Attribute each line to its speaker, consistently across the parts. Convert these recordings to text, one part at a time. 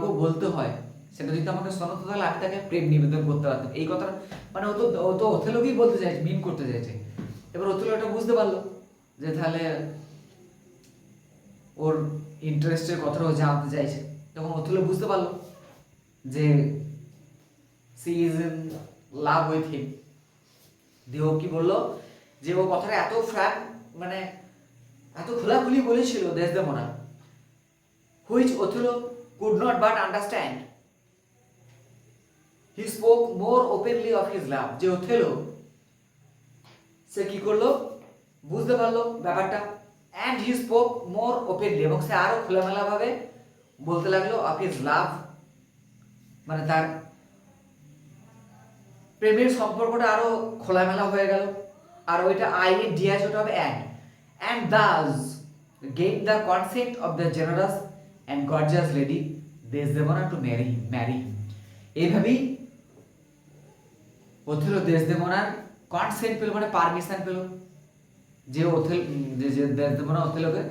Speaker 1: কাউকে বলতে হয়, সেটা যদি আমাকে শোনাতো তাহলে আমি তাকে প্রেম নিবেদন করতে পারতাম। এই কথা মানে ও তো ওথেলোকেই বলতে চাইছে, মিন করতে চাইছে। এবার ওথেলো এটা বুঝতে পারলো যে তাহলে ওর ইন্টারেস্টের কথাটাও জানতে চাইছে। তখন ওথেলো বুঝতে পারলো যে she is in love with him. দিয়ে ও কি বললো যে ও কথাটা এত ফ্র্যাঙ্ক মানে এত খোলাখুলি বলেছিল Desdemona, which Othello could not but understand. He spoke more openly of his love. যে ওথেলো সে কি করলো, বুঝতে পারলো ব্যাপারটা, and he spoke more openly, এবং সে আরো খোলামেলা ভাবে বলতে লাগলো অফ হিজ লাভ, মানে তার প্রেমের সম্পর্কটা আরো খোলামেলা হয়ে গেল। আর ওইটা আই এ ডিয়াজ ওটা হবে and thus got the consent of the generous and gorgeous lady Desdemona to marry. এইভাবেই ওথেলো দেশদেমোনার কনসেন্ট পেল, মানে পারমিশন পেল যে দেশদেমোনা ওথেলোকে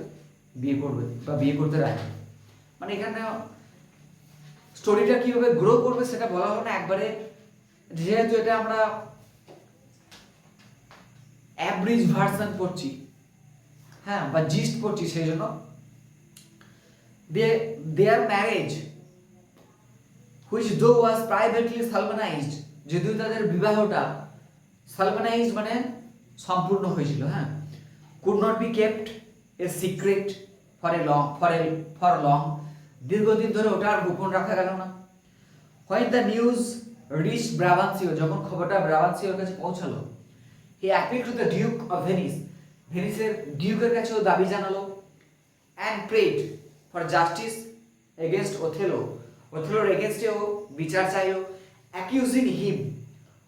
Speaker 1: বিয়ে করবে বা বিয়ে করতে রাখে। মানে এখানে স্টোরিটা কিভাবে গ্রো করবে সেটা বলা হলো না একবারে, যেহেতু এটা আমরা অ্যাভারেজ ভার্সন পড়ছি, হ্যাঁ, বা জিস্ট পড়ছি, সেই জন্য দেয়ার ম্যারেজ হুইচ দো ওয়াজ প্রাইভেটলি সালমানাইজড, যদিও তাদের বিবাহটা সালমানাইজড মানে সম্পূর্ণ হয়েছিল, হ্যাঁ, could not be kept a secret for long, দীর্ঘদিন ধরে ওটা আর গোপন রাখা গেল না। When the news reach Brabantio, যখন খবরটা ব্রাবান্সিওর কাছে পৌঁছালো, he appeal to the Duke of Venice, ভেনিসের ডিউকের কাছেও দাবি জানালো, and prayed for justice against Othello, ওথেলোর এগেনস্টেও বিচার চাইলো, accusing him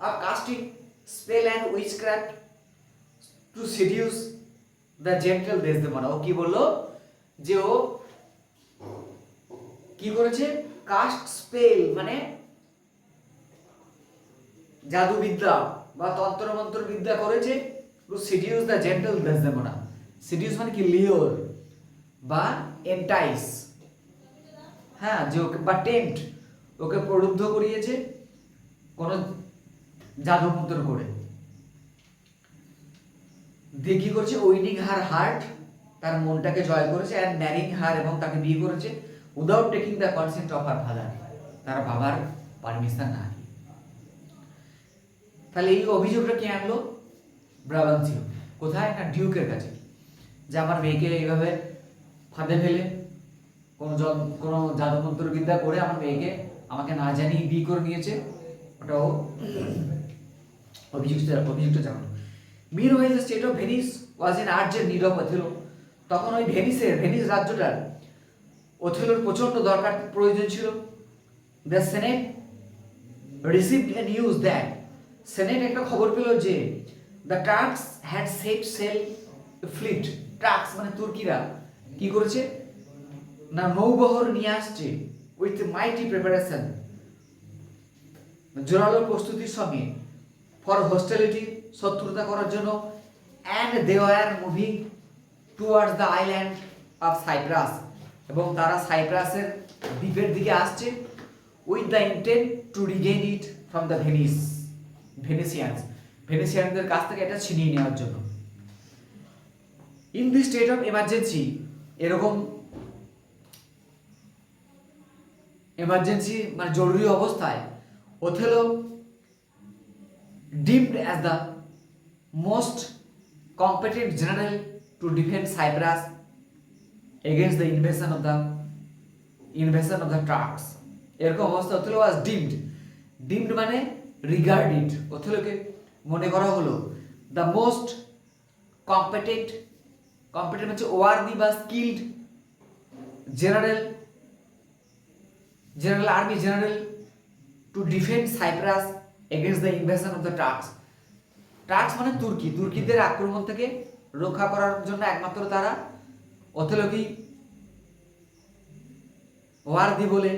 Speaker 1: of casting spell and witchcraft to seduce the gentle Desdemona. ও কি বললো যে ও কি করেছে, কাস্ট স্পেল মানে জাদুবিদ্যা বা তন্ত্রমন্ত্র বিদ্যা করেছে, to seduce the gentle Desdemona. Seduce মানে কি, লিওর বা এন্টাইস, হ্যাঁ, যে ওকে বা টেম্পট, ওকে প্রলুব্ধ করিয়েছে কোন জাদুমন্ত্র করে। দিয়ে কি করছে, উইনিং হার হার্ট, তার মনটাকে জয় করেছে, অ্যান্ড ম্যারিং হার, এবং তাকে বিয়ে করেছে, without taking the consent of her father, তার বাবার পারমিশন না নিয়ে। তাহলে এই অভিযোগটা কে আনলো, ব্রাবান্সিও। কোথায় না, ডিউকের কাছে, যে আমার মেয়েকে এইভাবে ফাঁদে ফেলে কোনো জাদুমন্ত্র বিদ্যা করে আমার মেয়েকে আমাকে না জানিয়ে বিয়ে করে নিয়েছে, ওটাও অভিযুক্ত জানানো। Meanwhile the state of Venice was in urgent need of Othello. তখন ওই ভেনিস রাজ্যটার ওথেলোর প্রচন্ড প্রয়োজন ছিল। The Senate received a news that, Senate একটা খবর পেল যে the Turks had set sail fleet, Turks মানে তুর্কিরা কি করেছে না, নৌবহর নিয়ে আসছে, উইথ মাইটি প্রিপারেশন, জোরালো প্রস্তুতির সঙ্গে, ফর হোস্টেলিটি, শত্রুতা করার জন্য, and they were moving towards the island of Cyprus, এবং তারা সাইপ্রাসের দ্বীপের দিকে আসছে, with the intent to regain it from the ভেনিসিয়ানদের কাছ থেকে এটা ছিনিয়ে নেওয়ার জন্য। In the state of emergency, এরকম এমার্জেন্সি মানে জরুরি অবস্থায়, Othello deemed as the most competent general to defend Cyprus against the invasion of the Turks. এরকম অবস্থা ওথেলো ওয়াজ ডিমড মানে রিগার্ডেড, ওথেলোকে মনে করা হলো দ্য মোস্ট কম্পিটেন্ট হচ্ছে ওয়ার্দি বা skilled army general to defend Cyprus against the invasion of the Turks মানে তুর্কিদের আক্রমণ থেকে রক্ষা করার জন্য একমাত্র তারা ওথেলোকেই ওয়ার্দি বলে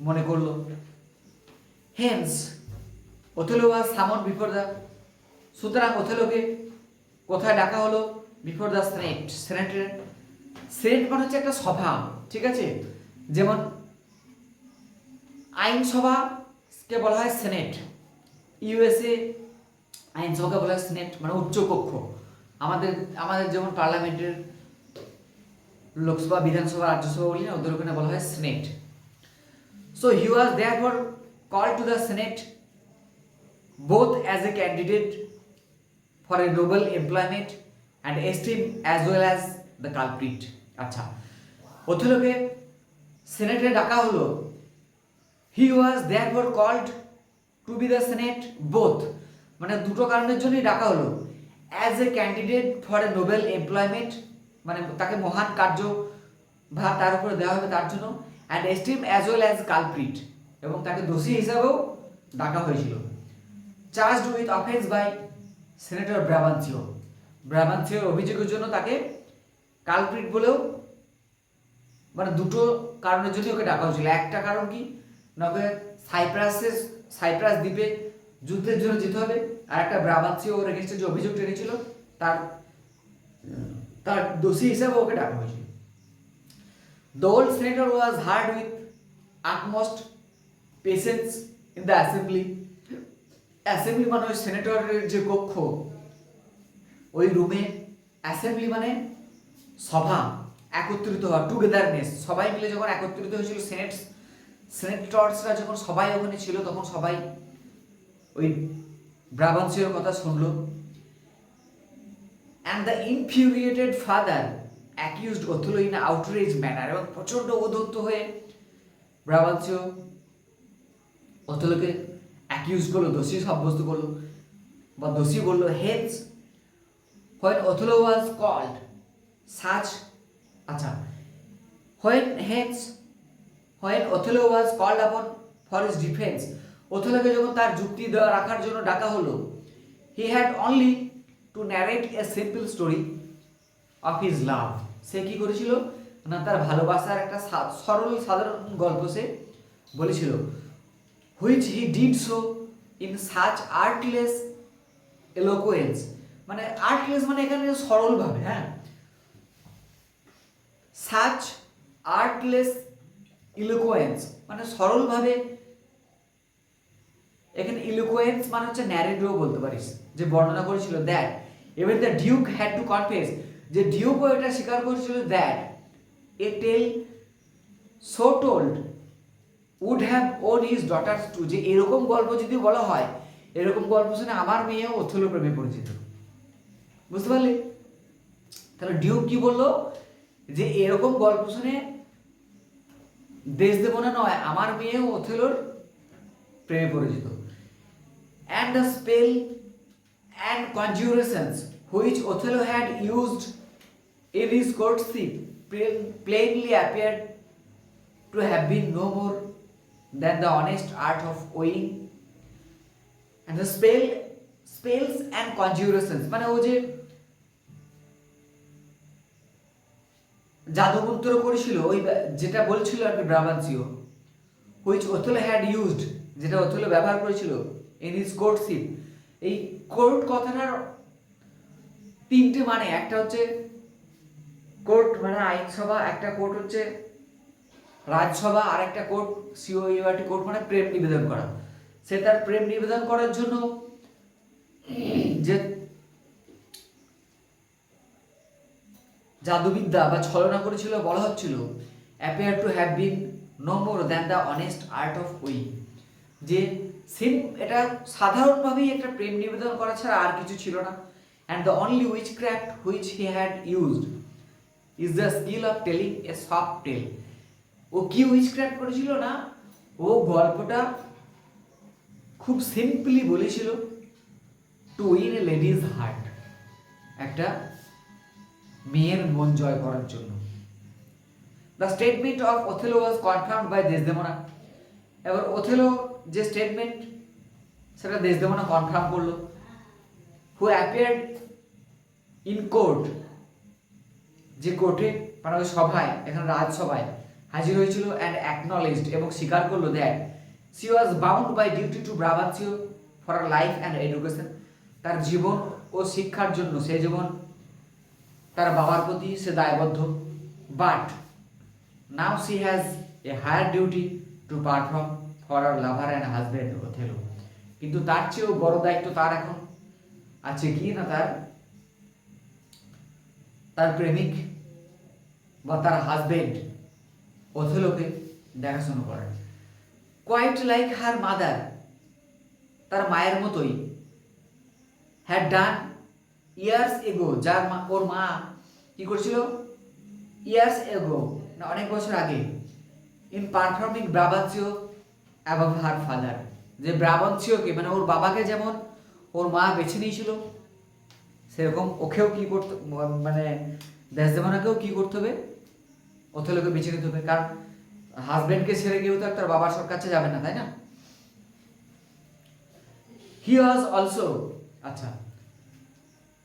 Speaker 1: মনে করলো। হেন্স ওথেলো ওয়াজ সামন বিফোর দ্য, সুতরাং ওথেলোকে কোথায় ডাকা হলো, বিফোর দ্য সেনেট মানে হচ্ছে একটা সভা, ঠিক আছে, যেমন আইনসভাকে বলা হয় সেনেট। ইউএসএ আইনসভাকে বলা হয় সেনেট, মানে উচ্চকক্ষ। আমাদের আমাদের যেমন পার্লামেন্টের লোকসভা, বিধানসভা, রাজ্যসভা বলি না, ওদের ওখানে বলা হয় Senate. So he was therefore called to the Senate both as a candidate for a noble employment and esteemed as well as the culprit. আচ্ছা, ওথেলোকে সেনেটে ডাকা হলো। He was therefore called to be the senate both, মানে দুটো কারণের জন্যই ডাকা হলো। As a candidate for a noble employment, মানে তাকে মহান কার্য ভার তার উপরে দেওয়া হবে তার জন্য, and esteem as well as culprit, এবং তাকে দোষী হিসাবেও ডাকা হয়েছিল। Charged with offence by senator Brabantio, ব্রাবান্সিওর অভিযোগের জন্য তাকে কালপ্রিট বলেও, মানে দুটো কারণের জন্য ওকে ডাকা হয়েছিল। একটা কারণ কি না, ওকে সাইপ্রাস দ্বীপে যুদ্ধের জন্য যেতে হবে, আর একটা ব্রাবান্সিও ওর এগেনস্টে যে অভিযোগ টেনেছিল তার দোষী হিসাবে ওকে ডাকা হয়েছিল। The old senator was heard with utmost patience in the assembly. Assembly মানে ওই সেনেটরের যে কক্ষ, ওই রুমে। অ্যাসেম্বলি মানে সভা, একত্রিত হওয়া, টুগেদারনেস। সবাই মিলে যখন একত্রিত হয়েছিল, সেনেটরসরা যখন সবাই ওখানে ছিল, তখন সবাই ওই ব্রাবান্সিওর কথা শুনলো। And the infuriated father accused Othello in outrage manner, এবং প্রচণ্ড উদ্ধত্ত হয়ে ব্রাবান্সিও ওথেলোকে অ্যাকিউজ করলো, দোষী সাব্যস্ত করলো বা দোষী বললো। Hence when Othello was called such, আচ্ছা, when Othello was called upon for his defense, ওথেলোকে যখন তার যুক্তি রাখার জন্য ডাকা হলো, he had only to narrate a simple story of his love. সে কি করেছিল না, তার ভালোবাসার একটা সরল সাধারণ গল্প সে বলেছিল। which he did so in such artless eloquence, মানে আর্টলেস মানে এখানে সরলভাবে, হ্যাঁ, such artless eloquence মানে সরলভাবে। এখানে eloquence মানে হচ্ছে ন্যারেটিভ বলতে পারিস, যে বর্ণনা করেছিল। That even the duke had to confess, যে ডিউকও এটা স্বীকার করেছিল, that a tale so told would have owed his daughters to, যে এরকম গল্প যদি বলা হয়, এরকম গল্প শুনে আমার মেয়েও ওথেলো প্রেমে পড়েছিল। বুঝতে পারলি? তাহলে ডিউক কি বললো, যে এরকম গল্প শুনে দেশদেবনা নয়, আমার মেয়েও ওথেলোর প্রেমে পড়ে যেত। and the spell and conjurations which Othello had used in his courtship plainly appeared to have been no more than the honest art of wooing. And the spells and conjurations মানে ও যে জাদুমন্ত্র করেছিল, ওই যেটা বলছিল আর কি ব্রাবান্সিও, which Othello had used, যেটা Othello ব্যবহার করেছিল in his courtship। এই কোর্ট কথাটার তিনটে মানে, একটা হচ্ছে কোর্ট মানে আইনসভা, একটা কোর্ট হচ্ছে রাজসভা, আর একটা কোর্ট সিওইউআরটি কোর্ট মানে প্রেম নিবেদন করা। সে তার প্রেম নিবেদন করার জন্য যে জাদুবিদ্যা বা ছলনা করেছিল, বলা হচ্ছিল appear to have been no more than the honest art of wooing, যে এটা সাধারণভাবেই একটা প্রেম নিবেদন করা ছাড়া আর কিছু ছিল না। And the only witchcraft which he had used is the skill of telling a soft tale. ও কি উইচক্রাফট করেছিল না, ও গল্পটা খুব সিম্পলি বলেছিল, to win a lady's heart, একটা মেয়ের মন জয় করার জন্য। The statement of Othello was confirmed by Desdemona. এবার ওথেলো যে স্টেটমেন্ট, সেটা দেশদেমোনা কনফার্ম করলো। হু অ্যাপিয়ার্ড ইন কোর্ট, যে কোর্টে মানে ওই সভায়, এখানে রাজসভায় হাজির হয়েছিল, অ্যান্ড অ্যাকনলেজড, এবং স্বীকার করলো that she was bound by duty to Brabantio for her life and education, তার জীবন ও শিক্ষার জন্য সে জীবন তার বাবার প্রতি সে দায়বদ্ধ। But now she has a higher duty to perform for her lover and husband Othello. কিন্তু তার চেয়েও বড় দায়িত্ব তার এখন আছে কি না, তার প্রেমিক বা তার হাজবেন্ড ওথেলোকে দেখাশোনা করেন। কোয়াইট লাইক হার মাদার, তার মায়ের মতোই, হ্যাড ডান ইয়ার্স এগো, যার ওর মা কি করছিল ইয়ার্স এগো, না অনেক বছর আগে, in performing Brabantio above her father, যে ব্রাবাঞ্চিওকে মানে ওর বাবাকে যেমন ওর মা বেছে নিয়েছিল, সেরকম ওকেও কি করতে মানে দেশদেমানাকেও কি করতে হবে, ওথেলোকে বেছে নিতে হবে। কারণ হাজবেন্ডকে ছেড়ে কেউ তো তার বাবার কাছে যাবে না, তাই না? হি ওয়াজ অলসো আচ্ছা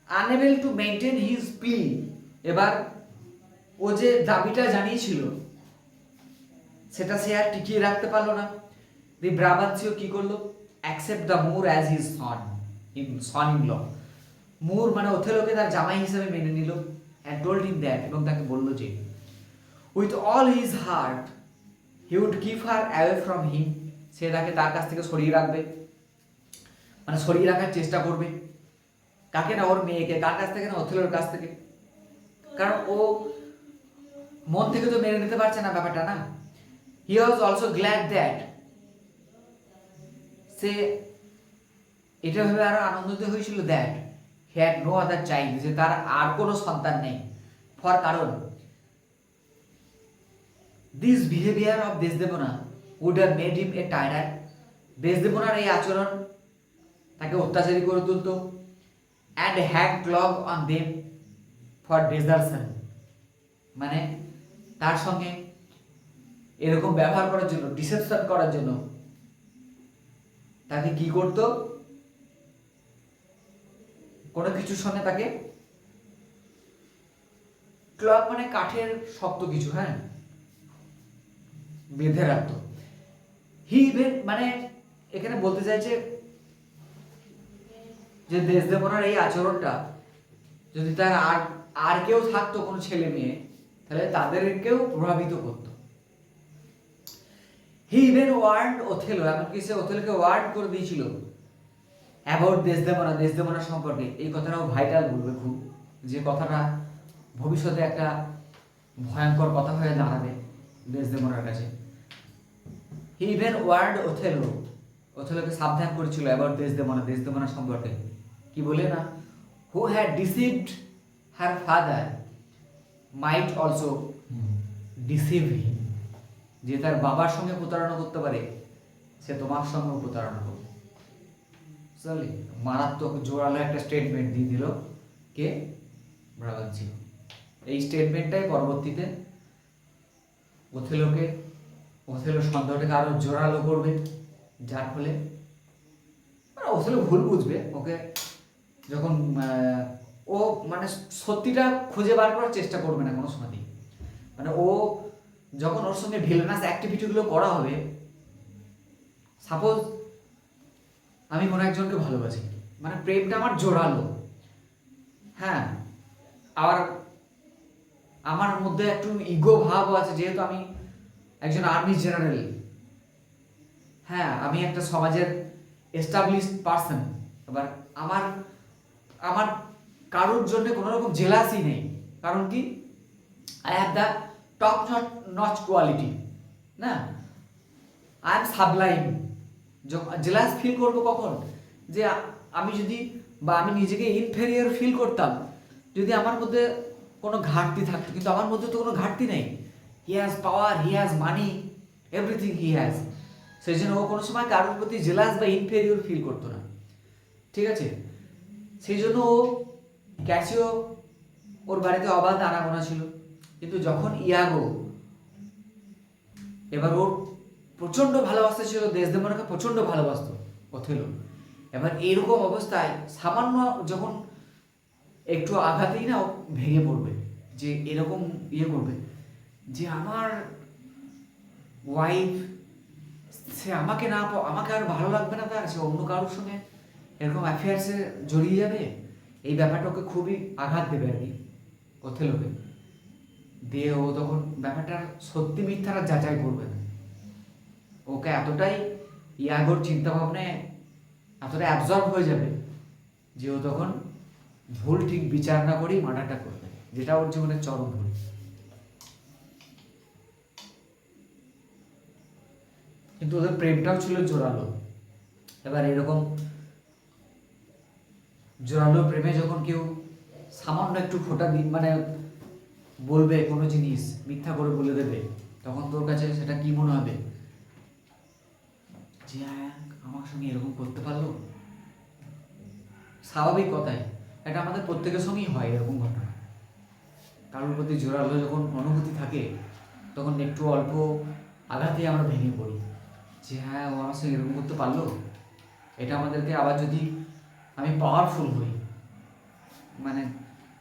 Speaker 1: আনএবল টু মেনটেন হিজ প্লি, এবার ও যে দাবিটা জানিয়েছিল সেটা সে আর টিকিয়ে রাখতে পারলো না। দি ব্রাবাঞ্চিও কি করলো, accept the Moor as his son in law, Moor মানে ওথেলোকে তার জামাই হিসেবে মেনে নিল, অ্যান্ড টোল্ড হিম দ্যাট, এবং তাকে বলল যে with all his heart he would keep her away from him, সে তাকে তার কাছ থেকে সরিয়ে রাখবে, মানে সরিয়ে রাখার চেষ্টা করবে। কাকে না, ওর মেয়েকে। কার কাছ থেকে না, ওথেলোর কাছ থেকে। কারণ ও মন থেকে তো মেনে নিতে পারছে না ব্যাপারটা, না। He was also glad that, সে এটা ভেবে আরো আনন্দিত হয়েছিল that he had no other child, যে তার আর কোনো সন্তান নেই। ফর কারণ this behaviour of Desdemona would have made him a tyrant, দেশদেবনার এই আচরণ তাকে অত্যাচারী করে তুলত, and had clog on them for desertion, মানে তার সঙ্গে এরকম ব্যবহার করার জন্য, ডিসেপশন করার জন্য তাকে কি করত, কোনো কিছুর সঙ্গে তাকে ক্লগ মানে কাঠের শক্ত কিছু, হ্যাঁ, বেঁধে রাখত। হি ইভেন মানে এখানে বলতে চাইছে যে দেশদেবনার এই আচরণটা যদি তার আর কেউ থাকতো, কোনো ছেলে মেয়ে, তাহলে তাদেরকেও প্রভাবিত করত। হি ইভেন ওয়ার্ড ওথেলো, এমনকি সে ওথেলোকে ওয়ার্ড করে দিয়েছিল অ্যাবাউট দেশদেবনা সম্পর্কে। এই কথাটাও ভাইটাল বলবে খুব, যে কথাটা ভবিষ্যতে একটা ভয়ঙ্কর কথা হয়ে দাঁড়াবে দেশদেবনার কাছে। হি ইভেন ওয়ার্ড ওথেলোকে সাবধান করেছিল অ্যাবাউট দেশদেবনা সম্পর্কে। কি বলে না, who had deceived her father might also deceive him, যে তার বাবার সঙ্গে প্রতারণা করতে পারে, সে তোমার সঙ্গেও প্রতারণা করবে। চলে মারাত্মক জোরালো একটা স্টেটমেন্ট দিয়ে দিল কে, ব্রাবাঞ্চিও। এই স্টেটমেন্টটাই পরবর্তীতে ওথেলোর সন্দেহটাকে আরো জোরালো করবে, যার ফলে ওথেলো ভুল বুঝবে ওকে, যখন ও মানে সত্যিটা খুঁজে বার করার চেষ্টা করবে না কোনো সময়। মানে ও যখন ওর সঙ্গে ভিলেনাস অ্যাক্টিভিটিগুলো করা হবে, সাপোজ আমি কোনো একজনকে ভালোবাসি, মানে প্রেমটা আমার জোরালো, হ্যাঁ, আর আমার মধ্যে একটু ইগো ভাবও আছে, যেহেতু আমি একজন আর্মি জেনারেল, হ্যাঁ, আমি একটা সমাজের এস্টাবলিশড পারসন। এবার আমার কারোর জন্য কোনো রকম জেলাসি নেই, কারণ কি, I have the top notch quality, না, আই এম সাবলাইম। জেলাস ফিল করবো কখন, যে আমি যদি বা আমি নিজেকে ইনফেরিয়র ফিল করতাম যদি আমার মধ্যে কোনো ঘাটতি থাকতো, কিন্তু আমার মধ্যে তো কোনো ঘাটতি নেই। He has power, he has money, everything he has. সেই জন্য ও কোনো সময় কারোর প্রতি জেলাস বা ইনফেরিয়র ফিল করতো না, ঠিক আছে। সেই জন্য ও ক্যাসিও ওর বাড়িতে অবাধ আনাগোনা ছিল, কিন্তু যখন ইয়াগো, এবার ওর প্রচন্ড ভালোবাসা ছিল, দেশদেবনাকে প্রচন্ড ভালোবাসত ওথেলো। এবার এরকম অবস্থায় সামান্য যখন একটু আঘাতেই না ভেঙে পড়বে, যে এরকম ইয়ে করবে যে আমার ওয়াইফ, সে আমাকে আর ভালো লাগবে না, তার সে অন্য কারোর সঙ্গে এরকম অ্যাফেয়ার্সে জড়িয়ে যাবে। এই ব্যাপারটা ওকে খুবই আঘাত দেবে আর কি, ওথেলোকে দিয়ে। ও তখন ব্যাপারটা সত্যি মিথ্যাটা যাচাই করবে না, ওকে এতটাই ইয়াগোর চিন্তা ভাবনায় এতটা অ্যাবজর্ব হয়ে যাবে যে ও তখন ভুল ঠিক বিচার না করেই মার্ডারটা করবে, যেটা ওর জীবনের চরম ভুল। কিন্তু ওদের প্রেমটাও ছিল জোরালো। এবার এরকম জোরালো প্রেমে যখন কেউ সামান্য একটু খোটা দিন মানে বলবে কোনো জিনিস মিথ্যা করে বলে দেবে, তখন তোর কাছে সেটা কি মনে হবে যে হ্যাঁ আমার সঙ্গে এরকম করতে পারলো। স্বাভাবিক কথাই, এটা আমাদের প্রত্যেকের সঙ্গেই হয় এরকম ঘটনা। কারোর প্রতি জোরালো যখন অনুভূতি থাকে তখন একটু অল্প আঘাতেই আমরা ভেঙে পড়ি যে হ্যাঁ ও আমার সঙ্গে এরকম করতে পারলো। এটা আমাদেরকে আবার যদি আমি পাওয়ারফুল হই, মানে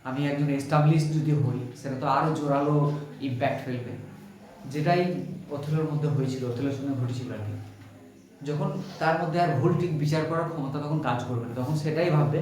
Speaker 1: আমি একজন এস্টাবলিশ যদি হই, সেটা তো আরও জোরালো ইম্প্যাক্ট ফেলবে, যেটাই ওথেলোর মধ্যে হয়েছিল, ওথেলোর সঙ্গে ঘটেছিল আর কি। যখন তার মধ্যে আর ভুল ঠিক বিচার করার ক্ষমতা তখন কাজ করবে না, তখন সেটাই ভাববে